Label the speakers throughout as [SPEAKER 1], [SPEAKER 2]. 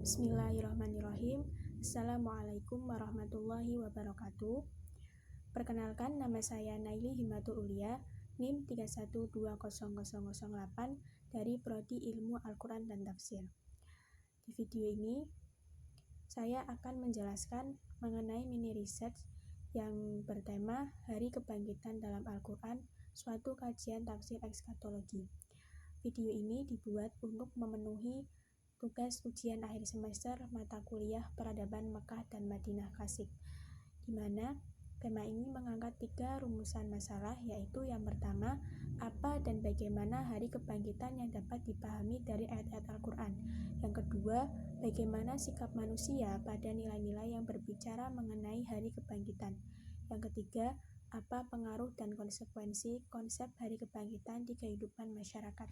[SPEAKER 1] Bismillahirrahmanirrahim. Assalamualaikum warahmatullahi wabarakatuh. Perkenalkan, nama saya Naili Himatul Ulia, NIM 31200008 dari Prodi Ilmu Al-Quran dan Tafsir. Di video ini, saya akan menjelaskan mengenai mini research yang bertema Hari Kebangkitan dalam Al-Quran, suatu kajian tafsir ekskatologi. Video ini dibuat untuk memenuhi tugas ujian akhir semester mata kuliah Peradaban Mekah dan Madinah Klasik, di mana tema ini mengangkat 3 rumusan masalah, yaitu yang pertama, apa dan bagaimana hari kebangkitan yang dapat dipahami dari ayat-ayat Al-Quran. Yang kedua, bagaimana sikap manusia pada nilai-nilai yang berbicara mengenai hari kebangkitan. Yang ketiga, apa pengaruh dan konsekuensi konsep hari kebangkitan di kehidupan masyarakat.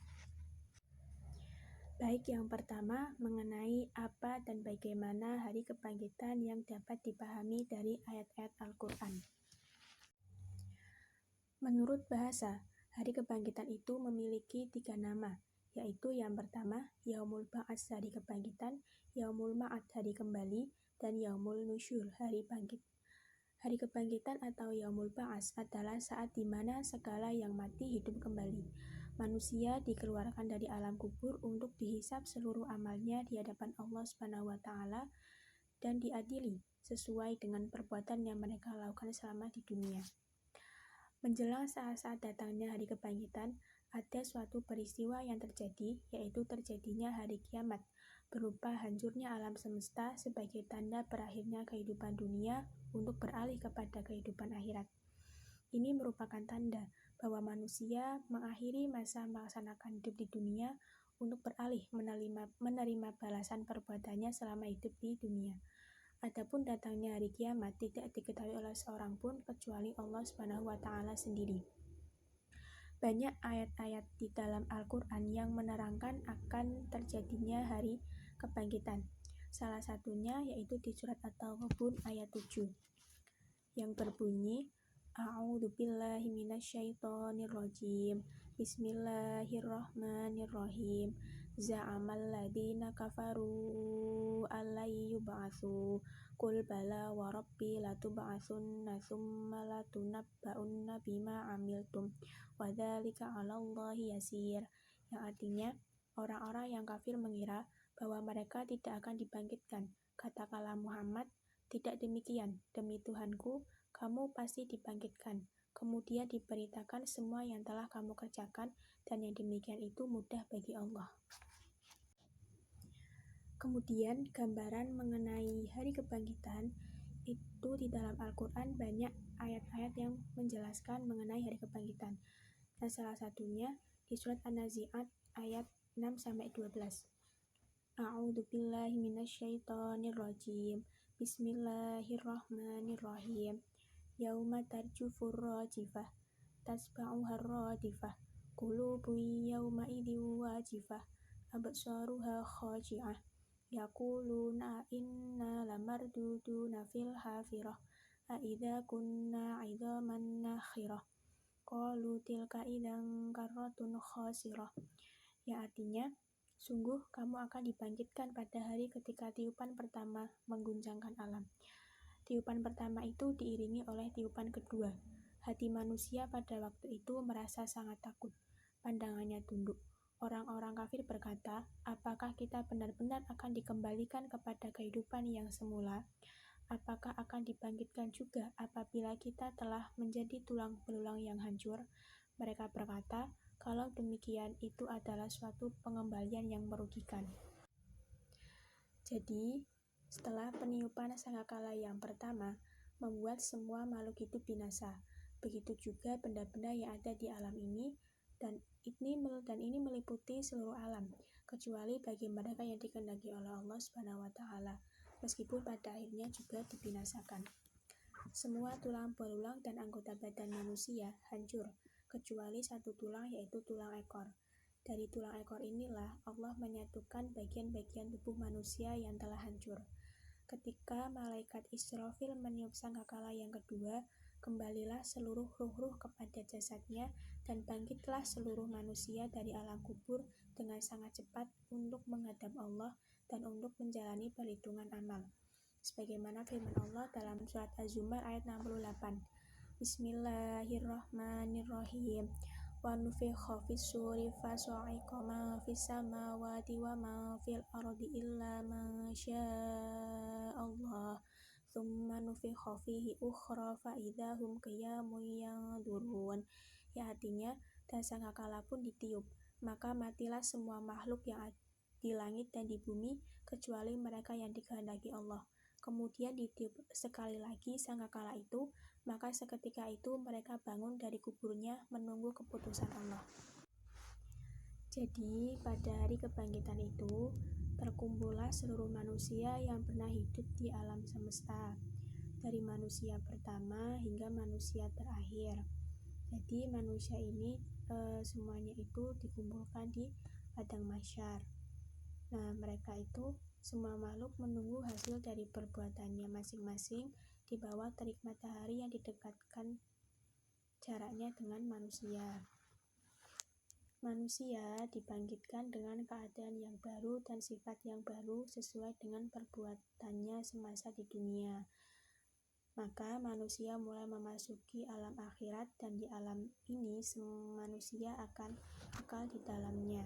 [SPEAKER 1] Baik, yang pertama mengenai apa dan bagaimana hari kebangkitan yang dapat dipahami dari ayat-ayat Al-Quran. Menurut bahasa, hari kebangkitan itu memiliki 3 nama, yaitu yang pertama, Yaumul Ba'ats hari kebangkitan, Yaumul Ma'ad hari kembali, dan Yaumul Nusyur hari bangkit. Hari kebangkitan atau Yaumul Ba'ats adalah saat di mana segala yang mati hidup kembali. Manusia dikeluarkan dari alam kubur untuk dihisab seluruh amalnya di hadapan Allah SWT dan diadili sesuai dengan perbuatan yang mereka lakukan selama di dunia. Menjelang saat-saat datangnya hari kebangkitan, ada suatu peristiwa yang terjadi, yaitu terjadinya hari kiamat, berupa hancurnya alam semesta sebagai tanda berakhirnya kehidupan dunia untuk beralih kepada kehidupan akhirat. Ini merupakan tanda bahwa manusia mengakhiri masa melaksanakan hidup di dunia untuk beralih menerima balasan perbuatannya selama hidup di dunia. Adapun datangnya hari kiamat tidak diketahui oleh seorang pun kecuali Allah SWT sendiri. Banyak ayat-ayat di dalam Al-Quran yang menerangkan akan terjadinya hari kebangkitan. Salah satunya yaitu di surat At-Taghabun ayat 7 yang berbunyi, A'udzubillahi minasyaitonirrajim. Bismillahirrahmanirrahim. Za'amal ladzina kafaru allai yub'atsu. Qul bala wa rabbi latub'atsunna tsumma latunabba'unna bima 'amiltum wa dzalika 'alallahi yasir. Yang artinya, orang-orang yang kafir mengira bahwa mereka tidak akan dibangkitkan. Katakanlah Muhammad, tidak demikian, demi Tuhanku, kamu pasti dibangkitkan, kemudian diberitakan semua yang telah kamu kerjakan, dan yang demikian itu mudah bagi Allah. Kemudian, gambaran mengenai hari kebangkitan itu di dalam Al-Quran banyak ayat-ayat yang menjelaskan mengenai hari kebangkitan. Dan salah satunya di surat An-Nazi'at ayat 6-12. A'udzubillahi minasyaitonirrajim. Bismillahirrahmanirrahim. Yauma tarjufur rajifah, tasba'uhar radifah, qulubun yauma idin wajifah, absaruha khaji'ah, yaquluna inna lamarduduna fil hafirah, a idza kunna 'idzaman nakhirah, qalu tilka idzan karratun khasirah. Yang artinya, sungguh kamu akan dibangkitkan pada hari ketika tiupan pertama mengguncangkan alam. Tiupan pertama itu diiringi oleh tiupan kedua. Hati manusia pada waktu itu merasa sangat takut. Pandangannya tunduk. Orang-orang kafir berkata, apakah kita benar-benar akan dikembalikan kepada kehidupan yang semula? Apakah akan dibangkitkan juga apabila kita telah menjadi tulang belulang yang hancur? Mereka berkata, kalau demikian itu adalah suatu pengembalian yang merugikan. Jadi, setelah peniupan sangkakala yang pertama membuat semua makhluk hidup binasa, begitu juga benda-benda yang ada di alam ini, dan ini meliputi seluruh alam, kecuali bagi mereka yang dikehendaki oleh Allah SWT, meskipun pada akhirnya juga dibinasakan. Semua tulang belulang dan anggota badan manusia hancur, kecuali satu tulang, yaitu tulang ekor. Dari tulang ekor inilah Allah menyatukan bagian-bagian tubuh manusia yang telah hancur. Ketika malaikat Israfil meniup sangkakala yang kedua, kembalilah seluruh ruh-ruh kepada jasadnya, dan bangkitlah seluruh manusia dari alam kubur dengan sangat cepat untuk menghadap Allah dan untuk menjalani perhitungan amal. Sebagaimana firman Allah dalam surat Az-Zumar ayat 68. Bismillahirrahmanirrahim. Wa nufikha fis-suri fasa'iqa ma fis samawati wa ma fil ardi illa ma sya'allah. Tsumma nufikha fihi ukhra fa idza hum qiyamun yanzurun. Ya, artinya, dan sangkakala pun ditiup, maka matilah semua makhluk yang di langit dan di bumi kecuali mereka yang dikehendaki Allah. Kemudian ditiup sekali lagi sangkakala itu, maka seketika itu mereka bangun dari kuburnya menunggu keputusan Allah. Jadi pada hari kebangkitan itu terkumpullah seluruh manusia yang pernah hidup di alam semesta, dari manusia pertama hingga manusia terakhir. Jadi manusia ini semuanya itu dikumpulkan di padang mahsyar. Nah, mereka itu semua makhluk menunggu hasil dari perbuatannya masing-masing di bawah terik matahari yang didekatkan jaraknya dengan manusia. Manusia dibangkitkan dengan keadaan yang baru dan sifat yang baru sesuai dengan perbuatannya semasa di dunia. Maka manusia mulai memasuki alam akhirat, dan di alam ini manusia akan kekal di dalamnya.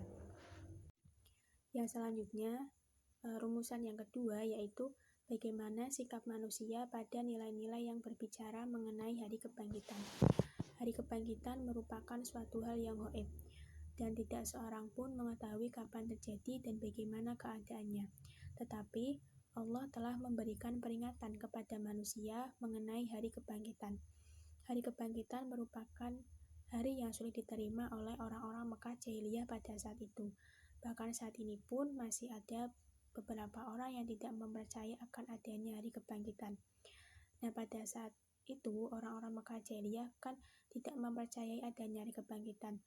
[SPEAKER 1] Yang selanjutnya, rumusan yang kedua yaitu bagaimana sikap manusia pada nilai-nilai yang berbicara mengenai hari kebangkitan. Hari kebangkitan merupakan suatu hal yang gaib, dan tidak seorang pun mengetahui kapan terjadi dan bagaimana keadaannya. Tetapi Allah telah memberikan peringatan kepada manusia mengenai hari kebangkitan. Hari kebangkitan merupakan hari yang sulit diterima oleh orang-orang Mekah jahiliyah pada saat itu. Bahkan saat ini pun masih ada beberapa orang yang tidak mempercayai akan adanya hari kebangkitan. Nah, pada saat itu orang-orang Mekah jahiliyah kan tidak mempercayai adanya hari kebangkitan.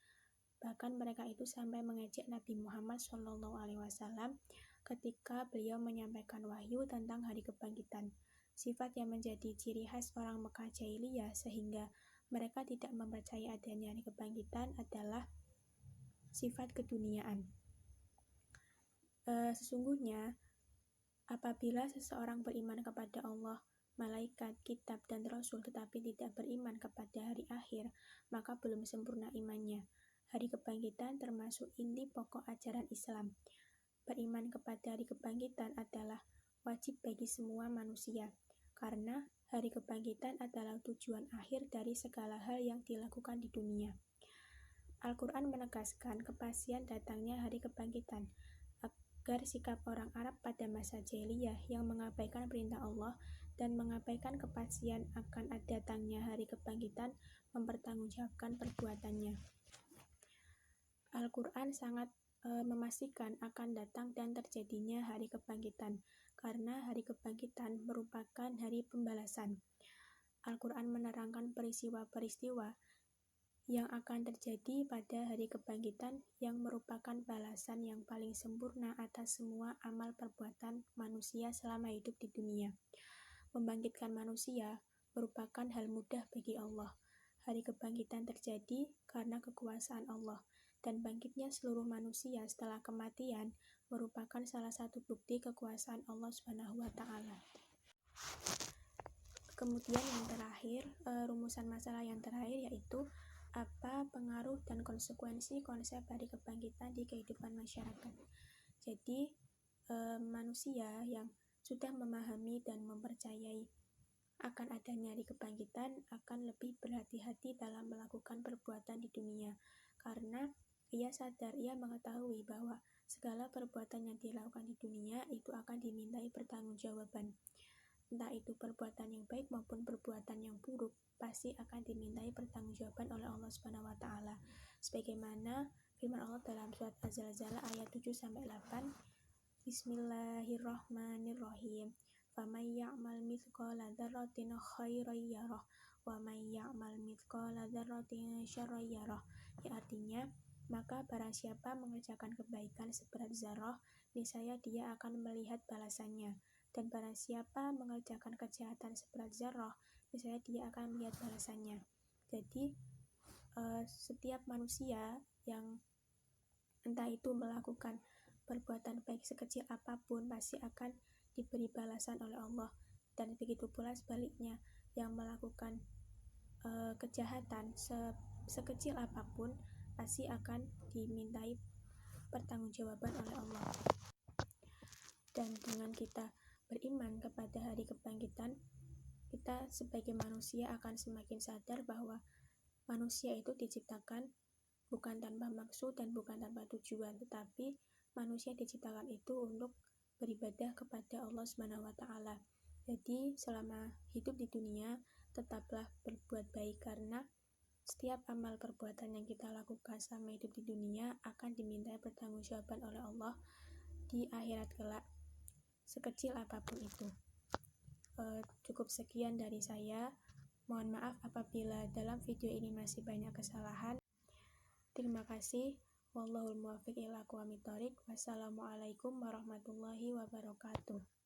[SPEAKER 1] Bahkan mereka itu sampai mengejek Nabi Muhammad SAW ketika beliau menyampaikan wahyu tentang hari kebangkitan. Sifat yang menjadi ciri khas orang Mekah jahiliyah sehingga mereka tidak mempercayai adanya hari kebangkitan adalah sifat keduniaan. Sesungguhnya apabila seseorang beriman kepada Allah, malaikat, kitab, dan rasul tetapi tidak beriman kepada hari akhir, maka belum sempurna imannya. Hari kebangkitan termasuk inti pokok ajaran Islam. Beriman kepada hari kebangkitan adalah wajib bagi semua manusia, karena hari kebangkitan adalah tujuan akhir dari segala hal yang dilakukan di dunia. Al-Quran menegaskan kepastian datangnya hari kebangkitan, agar sikap orang Arab pada masa jahiliyah yang mengabaikan perintah Allah dan mengabaikan kepastian akan datangnya hari kebangkitan mempertanggungjawabkan perbuatannya. Al-Quran sangat memastikan akan datang dan terjadinya hari kebangkitan, karena hari kebangkitan merupakan hari pembalasan. Al-Quran menerangkan peristiwa-peristiwa yang akan terjadi pada hari kebangkitan yang merupakan balasan yang paling sempurna atas semua amal perbuatan manusia selama hidup di dunia. Membangkitkan manusia merupakan hal mudah bagi Allah. Hari kebangkitan terjadi karena kekuasaan Allah, dan bangkitnya seluruh manusia setelah kematian merupakan salah satu bukti kekuasaan Allah SWT. Kemudian yang terakhir, rumusan masalah yang terakhir yaitu apa pengaruh dan konsekuensi konsep hari kebangkitan di kehidupan masyarakat. Jadi manusia yang sudah memahami dan mempercayai akan adanya hari kebangkitan akan lebih berhati-hati dalam melakukan perbuatan di dunia, karena ia sadar, ia mengetahui bahwa segala perbuatan yang dilakukan di dunia itu akan dimintai pertanggungjawaban. Entah itu perbuatan yang baik maupun perbuatan yang buruk, pasti akan dimintai pertanggungjawaban oleh Allah SWT. Sebagaimana firman Allah dalam surat Az-Zalzalah ayat 7-8, Bismillahirrahmanirrahim. Faman ya'mal mithqala dzarratin khairan yarah wa man ya'mal mithqala dzarratin syarran yarah. Ya, artinya, maka barang siapa mengerjakan kebaikan seberat zarah, niscaya dia akan melihat balasannya. Dan barang siapa mengerjakan kejahatan seberat zarah, misalnya dia akan melihat balasannya. Jadi setiap manusia yang entah itu melakukan perbuatan baik sekecil apapun pasti akan diberi balasan oleh Allah, dan begitu pula sebaliknya, yang melakukan kejahatan sekecil apapun pasti akan dimintai pertanggungjawaban oleh Allah. Dan dengan kita beriman kepada hari kebangkitan, kita sebagai manusia akan semakin sadar bahwa manusia itu diciptakan bukan tanpa maksud dan bukan tanpa tujuan, tetapi manusia diciptakan itu untuk beribadah kepada Allah SWT. Jadi selama hidup di dunia, tetaplah berbuat baik, karena setiap amal perbuatan yang kita lakukan selama hidup di dunia akan dimintai pertanggungjawaban oleh Allah di akhirat kelak, sekecil apapun itu. Cukup sekian dari saya. Mohon maaf apabila dalam video ini masih banyak kesalahan. Terima kasih. Wallahul muwaffiq ila aqwamit thoriq. Wassalamualaikum warahmatullahi wabarakatuh.